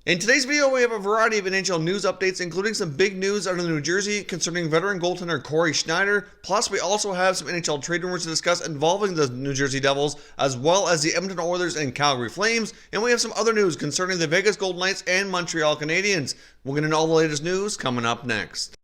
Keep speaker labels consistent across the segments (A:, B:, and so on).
A: In today's video, we have a variety of NHL news updates, including some big news out of New Jersey concerning veteran goaltender Cory Schneider. Plus, we also have some NHL trade rumors to discuss involving the New Jersey Devils, as well as the Edmonton Oilers and Calgary Flames. And we have some other news concerning the Vegas Golden Knights and Montreal Canadiens. We'll get into all the latest news coming up next.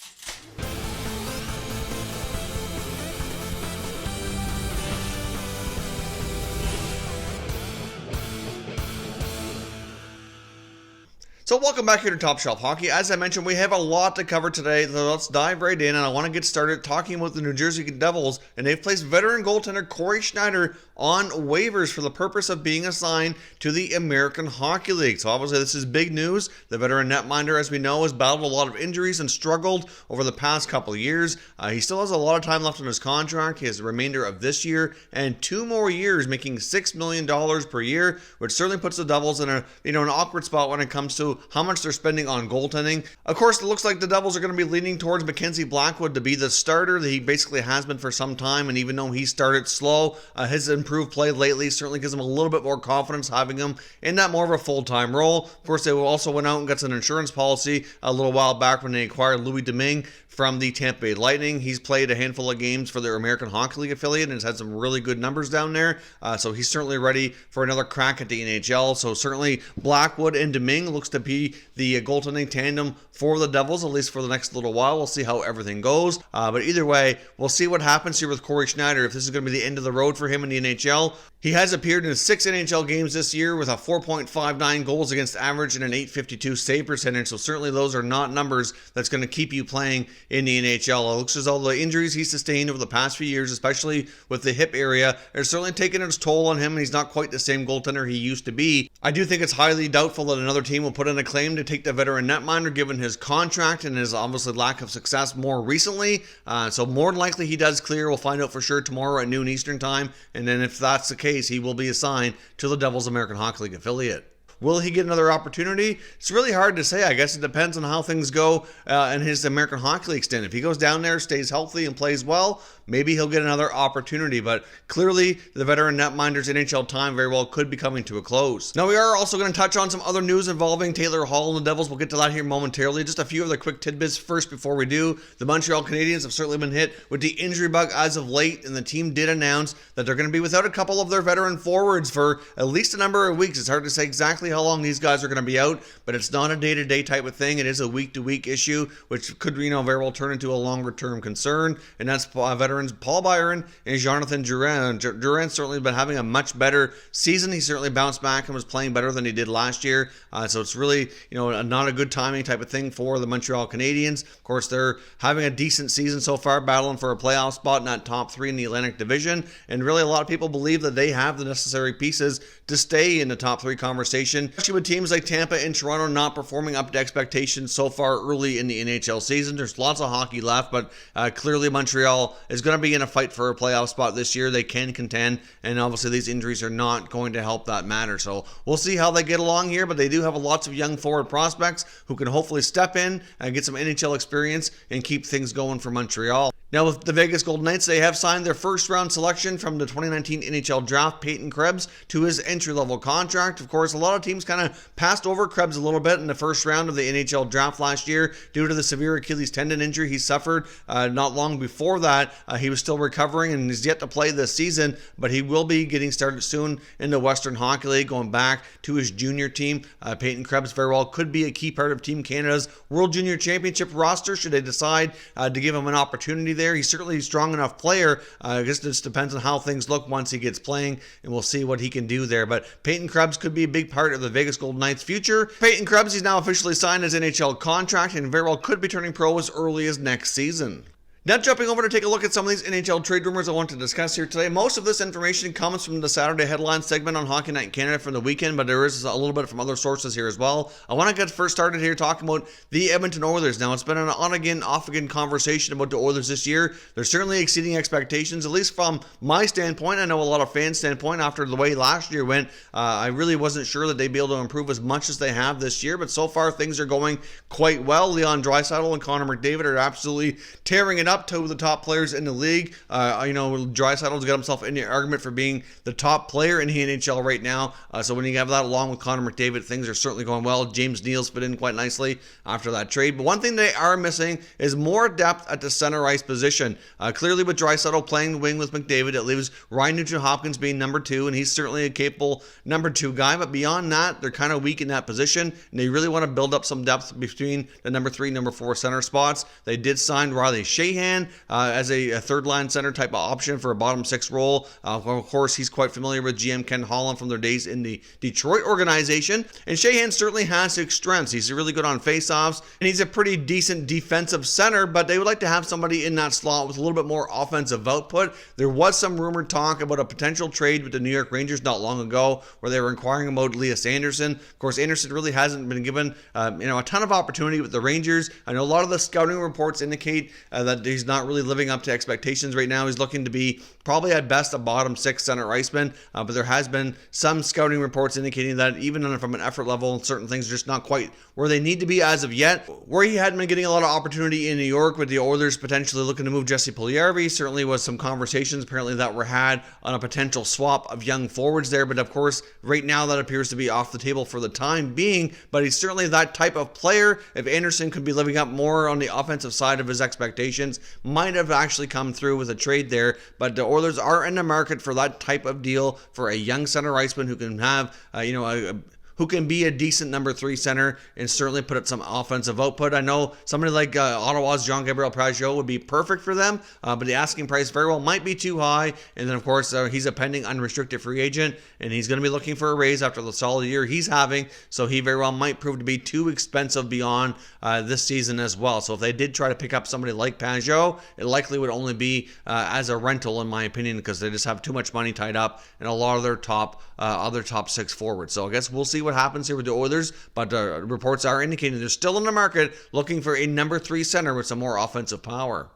A: So welcome back here to Top Shelf Hockey. As I mentioned, we have a lot to cover today, so let's dive right in, and I want to get started talking about the New Jersey Devils, and they've placed veteran goaltender Cory Schneider on waivers for the purpose of being assigned to the American Hockey League. So obviously this is big news. The veteran netminder, as we know, has battled a lot of injuries and struggled over the past couple of years. He still has a lot of time left on his contract. He has the remainder of this year and 2 more years, making $6 million per year, which certainly puts the Devils in an awkward spot when it comes to how much they're spending on goaltending. Of course, it looks like the Devils are going to be leaning towards Mackenzie Blackwood to be the starter that he basically has been for some time, and even though he started slow, his improved play lately certainly gives him a little bit more confidence having him in that more of a full-time role. Of course, they also went out and got an insurance policy a little while back when they acquired Louis Domingue from the Tampa Bay Lightning. He's played a handful of games for their American Hockey League affiliate and has had some really good numbers down there. So he's certainly ready for another crack at the NHL. So certainly Blackwood and Domingue looks to be the goaltending tandem for the Devils, at least for the next little while. We'll see how everything goes. But either way, we'll see what happens here with Cory Schneider, if this is going to be the end of the road for him in the NHL. He has appeared in 6 NHL games this year with a 4.59 goals against average and an .852 save percentage. So certainly those are not numbers that's going to keep you playing in the NHL. It looks as though the injuries he sustained over the past few years, especially with the hip area, are certainly taking its toll on him, and he's not quite the same goaltender he used to be. I do think it's highly doubtful that another team will put in a claim to take the veteran netminder given his contract and his obviously lack of success more recently. So more than likely he does clear. We'll find out for sure tomorrow at noon Eastern time, and then if that's the case, he will be assigned to the Devils American Hockey League affiliate. Will he get another opportunity? It's really hard to say. I guess it depends on how things go in his American Hockey League stint. If he goes down there, stays healthy, and plays well, maybe he'll get another opportunity. But clearly, the veteran netminder's NHL time very well could be coming to a close. Now, we are also going to touch on some other news involving Taylor Hall and the Devils. We'll get to that here momentarily. Just a few other quick tidbits first before we do. The Montreal Canadiens have certainly been hit with the injury bug as of late, and the team did announce that they're going to be without a couple of their veteran forwards for at least a number of weeks. It's hard to say exactly how long these guys are going to be out, but it's not a day-to-day type of thing. It is a week-to-week issue, which could, very well turn into a longer-term concern, and that's veterans Paul Byron and Jonathan Drouin. Drouin's certainly been having a much better season. He certainly bounced back and was playing better than he did last year, so it's really, not a good timing type of thing for the Montreal Canadiens. Of course, they're having a decent season so far, battling for a playoff spot in that top 3 in the Atlantic Division, and really a lot of people believe that they have the necessary pieces to stay in the top 3 conversation, especially with teams like Tampa and Toronto not performing up to expectations so far early in the NHL season. There's lots of hockey left, but clearly Montreal is going to be in a fight for a playoff spot this year. They can contend, and obviously these injuries are not going to help that matter. So we'll see how they get along here, but they do have lots of young forward prospects who can hopefully step in and get some NHL experience and keep things going for Montreal. Now, with the Vegas Golden Knights, they have signed their first-round selection from the 2019 NHL Draft, Peyton Krebs, to his entry-level contract. Of course, a lot of teams kind of passed over Krebs a little bit in the first round of the NHL Draft last year due to the severe Achilles tendon injury he suffered not long before that. He was still recovering and is yet to play this season, but he will be getting started soon in the Western Hockey League, going back to his junior team. Peyton Krebs very well could be a key part of Team Canada's World Junior Championship roster should they decide to give him an opportunity there. He's certainly a strong enough player. I guess it just depends on how things look once he gets playing, and we'll see what he can do there. But Peyton Krebs could be a big part of the Vegas Golden Knights' future. Peyton Krebs, he's now officially signed his NHL contract and very well could be turning pro as early as next season. Now jumping over to take a look at some of these NHL trade rumors I want to discuss here today. Most of this information comes from the Saturday headline segment on Hockey Night in Canada from the weekend, but there is a little bit from other sources here as well. I want to get first started here talking about the Edmonton Oilers. Now, it's been an on-again, off-again conversation about the Oilers this year. They're certainly exceeding expectations, at least from my standpoint. I know a lot of fans' standpoint after the way last year went. I really wasn't sure that they'd be able to improve as much as they have this year, but so far things are going quite well. Leon Draisaitl and Connor McDavid are absolutely tearing it up. up two of the top players in the league. Draisaitl's got himself in the argument for being the top player in the NHL right now. So when you have that along with Connor McDavid, things are certainly going well. James Neal's fit in quite nicely after that trade. But one thing they are missing is more depth at the center ice position. Clearly with Draisaitl playing the wing with McDavid, it leaves Ryan Nugent-Hopkins being number 2, and he's certainly a capable number 2 guy. But beyond that, they're kind of weak in that position, and they really want to build up some depth between the number 3, number 4 center spots. They did sign Riley Sheahan as a third-line center type of option for a bottom 6 role. Of course, he's quite familiar with GM Ken Holland from their days in the Detroit organization, and Sheahan certainly has his strengths. He's really good on faceoffs, and he's a pretty decent defensive center, but they would like to have somebody in that slot with a little bit more offensive output. There was some rumored talk about a potential trade with the New York Rangers not long ago where they were inquiring about Elias Anderson. Of course, Anderson really hasn't been given a ton of opportunity with the Rangers. I know a lot of the scouting reports indicate that he's not really living up to expectations right now. He's looking to be probably at best a bottom 6 center iceman, but there has been some scouting reports indicating that even from an effort level, certain things are just not quite where they need to be as of yet. Where he hadn't been getting a lot of opportunity in New York with the Oilers potentially looking to move Jesse Puljujarvi, certainly was some conversations apparently that were had on a potential swap of young forwards there, but of course right now that appears to be off the table for the time being. But he's certainly that type of player. If Anderson could be living up more on the offensive side of his expectations, might have actually come through with a trade there. But the Oilers are in the market for that type of deal for a young center iceman who can have who can be a decent number 3 center and certainly put up some offensive output. I know somebody like Ottawa's Jean-Gabriel Pageau would be perfect for them, but the asking price very well might be too high. And then, of course, he's a pending unrestricted free agent, and he's going to be looking for a raise after the solid year he's having, so he very well might prove to be too expensive beyond this season as well. So if they did try to pick up somebody like Pageau, it likely would only be as a rental, in my opinion, because they just have too much money tied up in a lot of their other top 6 forwards. So I guess we'll see what happens here with the Oilers, but reports are indicating they're still in the market looking for a number 3 center with some more offensive power.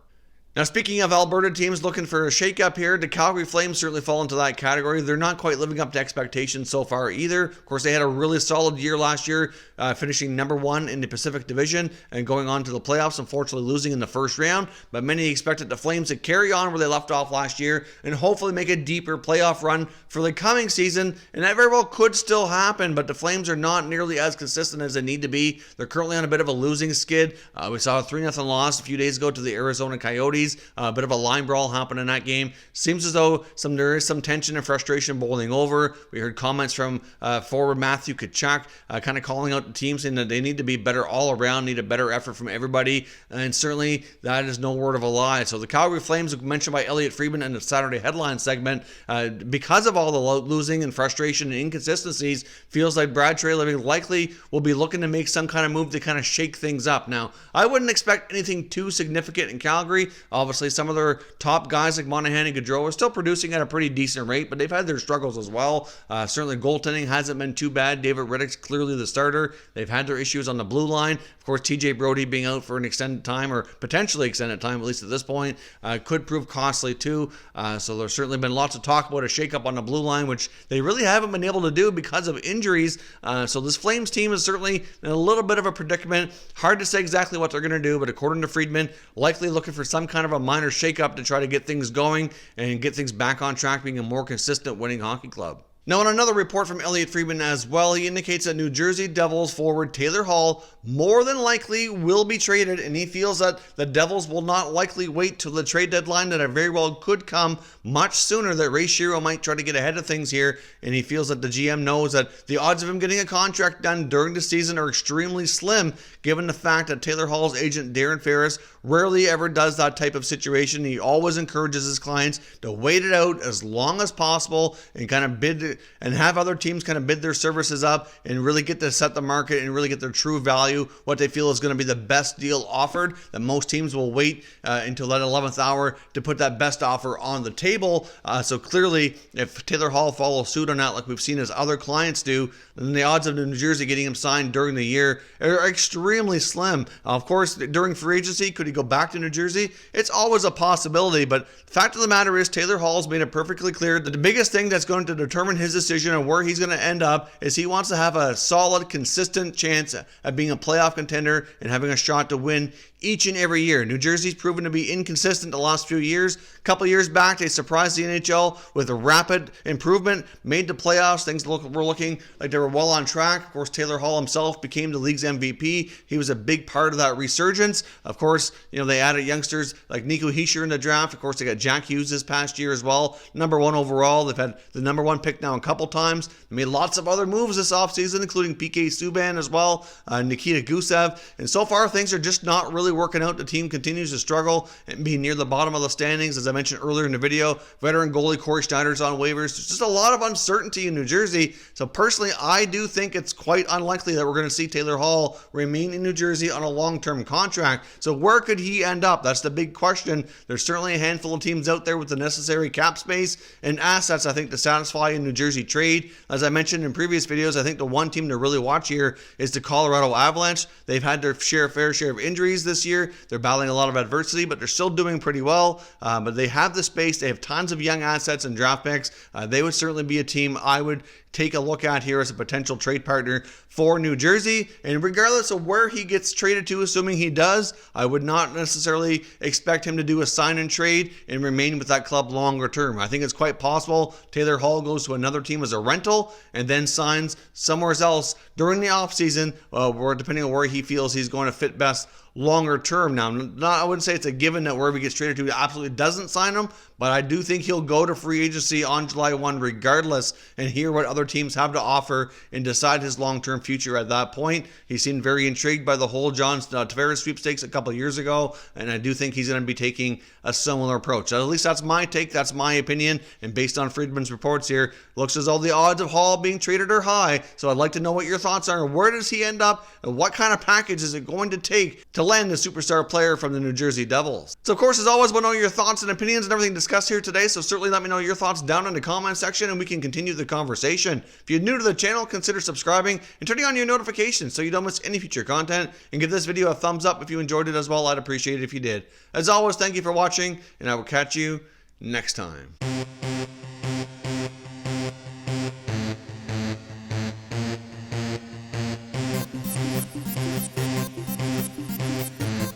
A: Now, speaking of Alberta teams looking for a shakeup here, the Calgary Flames certainly fall into that category. They're not quite living up to expectations so far either. Of course, they had a really solid year last year, finishing number 1 in the Pacific Division and going on to the playoffs, unfortunately losing in the first round. But many expected the Flames to carry on where they left off last year and hopefully make a deeper playoff run for the coming season. And that very well could still happen, but the Flames are not nearly as consistent as they need to be. They're currently on a bit of a losing skid. We saw a 3-0 loss a few days ago to the Arizona Coyotes. A bit of a line brawl happened in that game. Seems as though there is some tension and frustration boiling over. We heard comments from forward Matthew Tkachuk kind of calling out the team, saying that they need to be better all around, need a better effort from everybody, and certainly that is no word of a lie. So the Calgary Flames, mentioned by Elliot Friedman in the Saturday headline segment, because of all the losing and frustration and inconsistencies, feels like Brad Treliving likely will be looking to make some kind of move to kind of shake things up. Now, I wouldn't expect anything too significant in Calgary. Obviously, some of their top guys like Monahan and Gaudreau are still producing at a pretty decent rate, but they've had their struggles as well. Certainly goaltending hasn't been too bad. David Riddick's clearly the starter. They've had their issues on the blue line. Of course, TJ Brody being out for an extended time, or potentially extended time, at least at this point, could prove costly too. So there's certainly been lots of talk about a shakeup on the blue line, which they really haven't been able to do because of injuries. So this Flames team is certainly in a little bit of a predicament. Hard to say exactly what they're going to do, but according to Friedman, likely looking for some kind of a minor shakeup to try to get things going and get things back on track, being a more consistent winning hockey club. Now, in another report from Elliot Friedman as well, he indicates that New Jersey Devils forward Taylor Hall more than likely will be traded, and he feels that the Devils will not likely wait till the trade deadline, that it very well could come much sooner, that Ray Shero might try to get ahead of things here, and he feels that the GM knows that the odds of him getting a contract done during the season are extremely slim, given the fact that Taylor Hall's agent Darren Ferris rarely ever does that type of situation. He always encourages his clients to wait it out as long as possible and kind of bid and have other teams kind of bid their services up and really get to set the market and really get their true value, what they feel is going to be the best deal offered, that most teams will wait until that 11th hour to put that best offer on the table. So clearly, if Taylor Hall follows suit on that like we've seen his other clients do, then the odds of New Jersey getting him signed during the year are extremely slim. Of course, during free agency, could he go back to New Jersey? It's always a possibility, but the fact of the matter is Taylor Hall's made it perfectly clear that the biggest thing that's going to determine his decision on where he's going to end up is he wants to have a solid, consistent chance at being a playoff contender and having a shot to win each and every year. New Jersey's proven to be inconsistent the last few years. A couple years back, they surprised the NHL with a rapid improvement, made the playoffs. Things were looking like they were well on track. Of course, Taylor Hall himself became the league's MVP. He was a big part of that resurgence. Of course, they added youngsters like Nico Hischier in the draft. Of course, they got Jack Hughes this past year as well. Number 1 overall. They've had the number 1 pick now a couple times. They made lots of other moves this offseason, including PK Subban as well, Nikita Gusev. And so far, things are just not really working out. The team continues to struggle and be near the bottom of the standings. As I mentioned earlier in the video, veteran goalie Cory Schneider's on waivers. There's just a lot of uncertainty in New Jersey. So personally, I do think it's quite unlikely that we're going to see Taylor Hall remain in New Jersey on a long-term contract. So where could he end up? That's the big question. There's certainly a handful of teams out there with the necessary cap space and assets, I think, to satisfy a New Jersey trade. As I mentioned in previous videos, I think the one team to really watch here is the Colorado Avalanche. They've had their fair share of injuries this year. They're battling a lot of adversity, but they're still doing pretty well. But they have the space. They have tons of young assets and draft picks. They would certainly be a team I would take a look at here as a potential trade partner for New Jersey. And regardless of where he gets traded to, assuming he does, I would not necessarily expect him to do a sign and trade and remain with that club longer term. I think it's quite possible Taylor Hall goes to another team as a rental and then signs somewhere else during the offseason, depending on where he feels he's going to fit best longer term. Now, I wouldn't say it's a given that wherever he gets traded to, he absolutely doesn't sign him, but I do think he'll go to free agency on July 1 regardless and hear what other teams have to offer and decide his long-term future at that point. He seemed very intrigued by the whole John Tavares sweepstakes a couple years ago, and I do think he's going to be taking a similar approach. At least that's my take, that's my opinion, and based on Friedman's reports here, looks as though the odds of Hall being traded are high, so I'd like to know what your thoughts are. Where does he end up, and what kind of package is it going to take to land a superstar player from the New Jersey Devils? So of course, as always, we'll know your thoughts and opinions and everything discussed here today, so certainly let me know your thoughts down in the comment section and we can continue the conversation. If you're new to the channel, consider subscribing and turning on your notifications so you don't miss any future content, and give this video a thumbs up if you enjoyed it as well. I'd appreciate it if you did. As always, thank you for watching, and I will catch you next time.